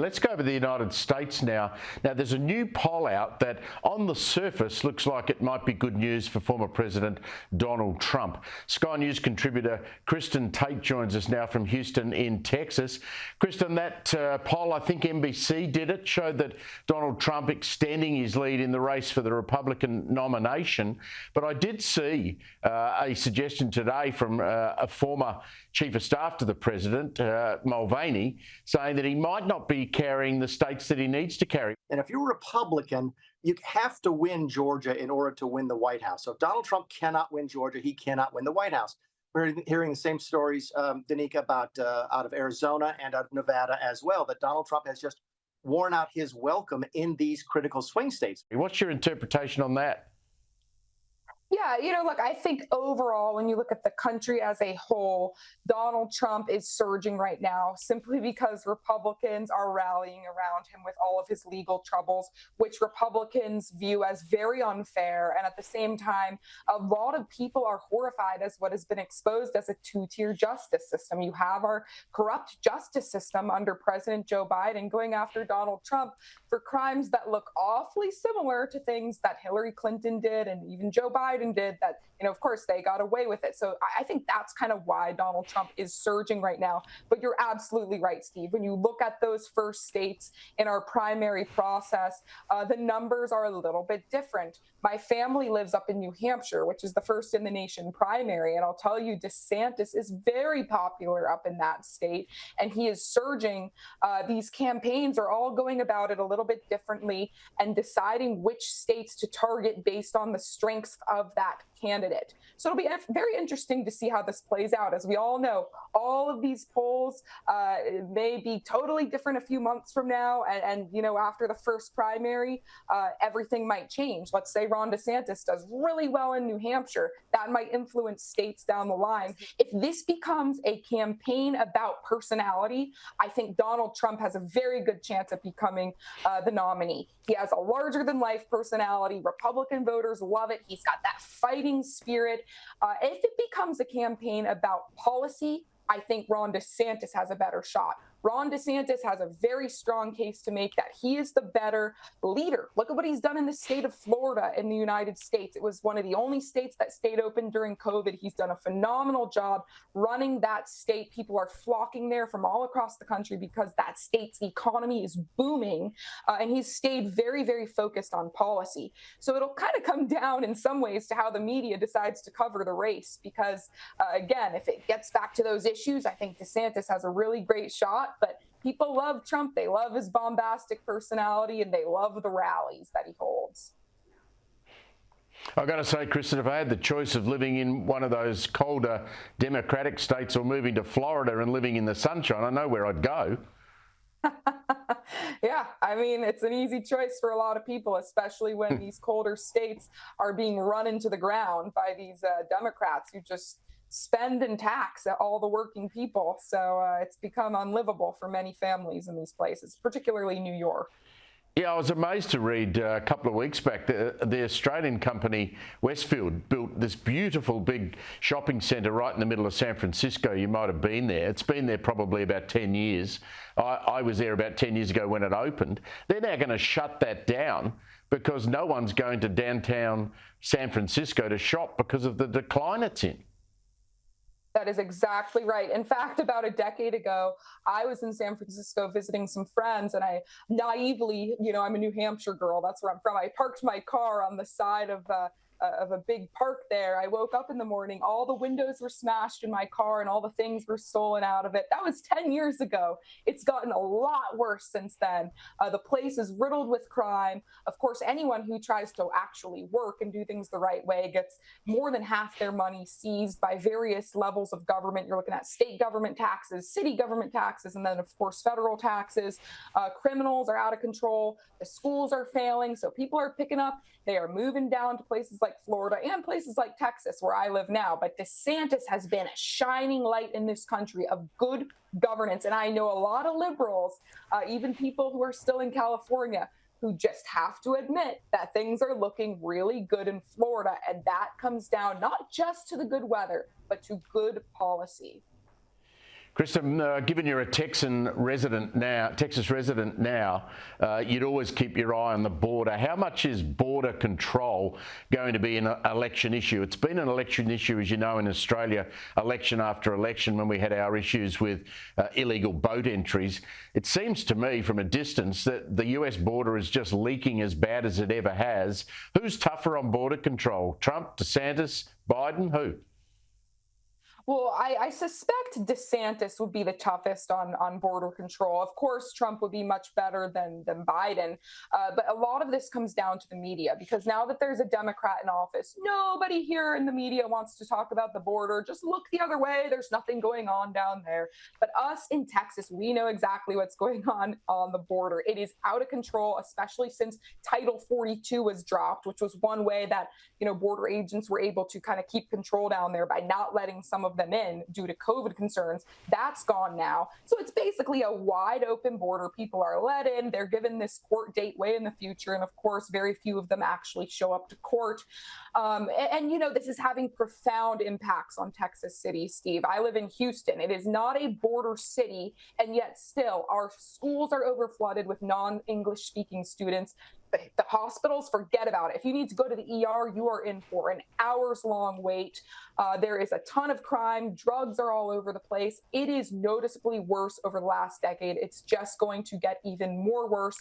Let's go over the United States now. Now, there's a new poll out that on the surface looks like it might be good news for former President Donald Trump. Sky News contributor Kristin Tate joins us now from Houston in Texas. Kristin, that poll, I think NBC did it, showed that Donald Trump extending his lead in the race for the Republican nomination. But I did see a suggestion today from a former chief of staff to the president, Mulvaney, saying that he might not be carrying the states that he needs to carry. And if you're a Republican, you have to win Georgia in order to win the White House. So if Donald Trump cannot win Georgia, he cannot win the White House. We're hearing the same stories, Danica, about out of Arizona and out of Nevada as well, that Donald Trump has just worn out his welcome in these critical swing states. What's your interpretation on that? Yeah, look, I think overall, when you look at the country as a whole, Donald Trump is surging right now simply because Republicans are rallying around him with all of his legal troubles, which Republicans view as very unfair. And at the same time, a lot of people are horrified as what has been exposed as a two-tier justice system. You have our corrupt justice system under President Joe Biden going after Donald Trump for crimes that look awfully similar to things that Hillary Clinton did and even Joe Biden did that, of course, they got away with it. So I think that's kind of why Donald Trump is surging right now. But you're absolutely right, Steve. When you look at those first states in our primary process, the numbers are a little bit different. My family lives up in New Hampshire, which is the first in the nation primary. And I'll tell you, DeSantis is very popular up in that state, and he is surging. These campaigns are all going about it a little bit differently and deciding which states to target based on the strengths of that candidate. So it'll be very interesting to see how this plays out. As we all know, all of these polls may be totally different a few months from now. And after the first primary, everything might change. Let's say Ron DeSantis does really well in New Hampshire. That might influence states down the line. If this becomes a campaign about personality, I think Donald Trump has a very good chance of becoming the nominee. He has a larger than life personality. Republican voters love it. He's got that fighting spirit. If it becomes a campaign about policy, I think Ron DeSantis has a better shot. Ron DeSantis has a very strong case to make that he is the better leader. Look at what he's done in the state of Florida in the United States. It was one of the only states that stayed open during COVID. He's done a phenomenal job running that state. People are flocking there from all across the country because that state's economy is booming. And he's stayed very, very focused on policy. So it'll kind of come down in some ways to how the media decides to cover the race. Because, again, if it gets back to those issues, I think DeSantis has a really great shot. But people love Trump. They love his bombastic personality, and they love the rallies that he holds. I've got to say, Kristin, if I had the choice of living in one of those colder Democratic states or moving to Florida and living in the sunshine, I know where I'd go. Yeah, I mean, it's an easy choice for a lot of people, especially when these colder states are being run into the ground by these Democrats who just spend and tax all the working people. So it's become unlivable for many families in these places, particularly New York. Yeah, I was amazed to read a couple of weeks back the Australian company Westfield built this beautiful big shopping centre right in the middle of San Francisco. You might have been there. It's been there probably about 10 years. I was there about 10 years ago when it opened. They're now going to shut that down because no one's going to downtown San Francisco to shop because of the decline it's in. That is exactly right. In fact, about a decade ago, I was in San Francisco visiting some friends, and I naively, I'm a New Hampshire girl. That's where I'm from. I parked my car on the side of a big park there. I woke up in the morning, all the windows were smashed in my car and all the things were stolen out of it. That was 10 years ago. It's gotten a lot worse since then. The place is riddled with crime. Of course, anyone who tries to actually work and do things the right way gets more than half their money seized by various levels of government. You're looking at state government taxes, city government taxes, and then, of course, federal taxes. Criminals are out of control. The schools are failing. So people are picking up. They are moving down to places like Florida and places like Texas, where I live now. But DeSantis has been a shining light in this country of good governance. And I know a lot of liberals, even people who are still in California, who just have to admit that things are looking really good in Florida. And that comes down not just to the good weather, but to good policy. Kristin, given you're a Texas resident now, you'd always keep your eye on the border. How much is border control going to be an election issue? It's been an election issue, as you know, in Australia, election after election, when we had our issues with illegal boat entries. It seems to me from a distance that the US border is just leaking as bad as it ever has. Who's tougher on border control? Trump, DeSantis, Biden? Who? Well, I suspect DeSantis would be the toughest on border control. Of course, Trump would be much better than Biden. But a lot of this comes down to the media, because now that there's a Democrat in office, nobody here in the media wants to talk about the border. Just look the other way. There's nothing going on down there. But us in Texas, we know exactly what's going on the border. It is out of control, especially since Title 42 was dropped, which was one way that, border agents were able to kind of keep control down there by not letting some of them in due to COVID concerns. That's gone now. So it's basically a wide open border. People are let in. They're given this court date way in the future. And of course, very few of them actually show up to court. This is having profound impacts on Texas City, Steve. I live in Houston. It is not a border city. And yet still, our schools are overflooded with non-English speaking students. The hospitals, forget about it. If you need to go to the ER, you are in for an hours-long wait. There is a ton of crime. Drugs are all over the place. It is noticeably worse over the last decade. It's just going to get even more worse.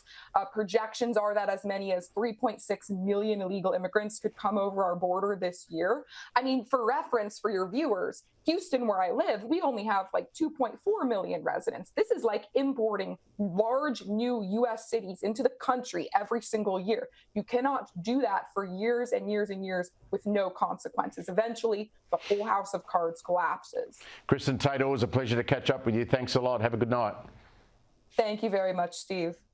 Projections are that as many as 3.6 million illegal immigrants could come over our border this year. I mean, for reference for your viewers, Houston, where I live, we only have like 2.4 million residents. This is like importing large new U.S. cities into the country every single year. You cannot do that for years and years and years with no consequences. Eventually, the whole house of cards collapses. Kristin Tate, always a pleasure to catch up with you. Thanks a lot. Have a good night. Thank you very much, Steve.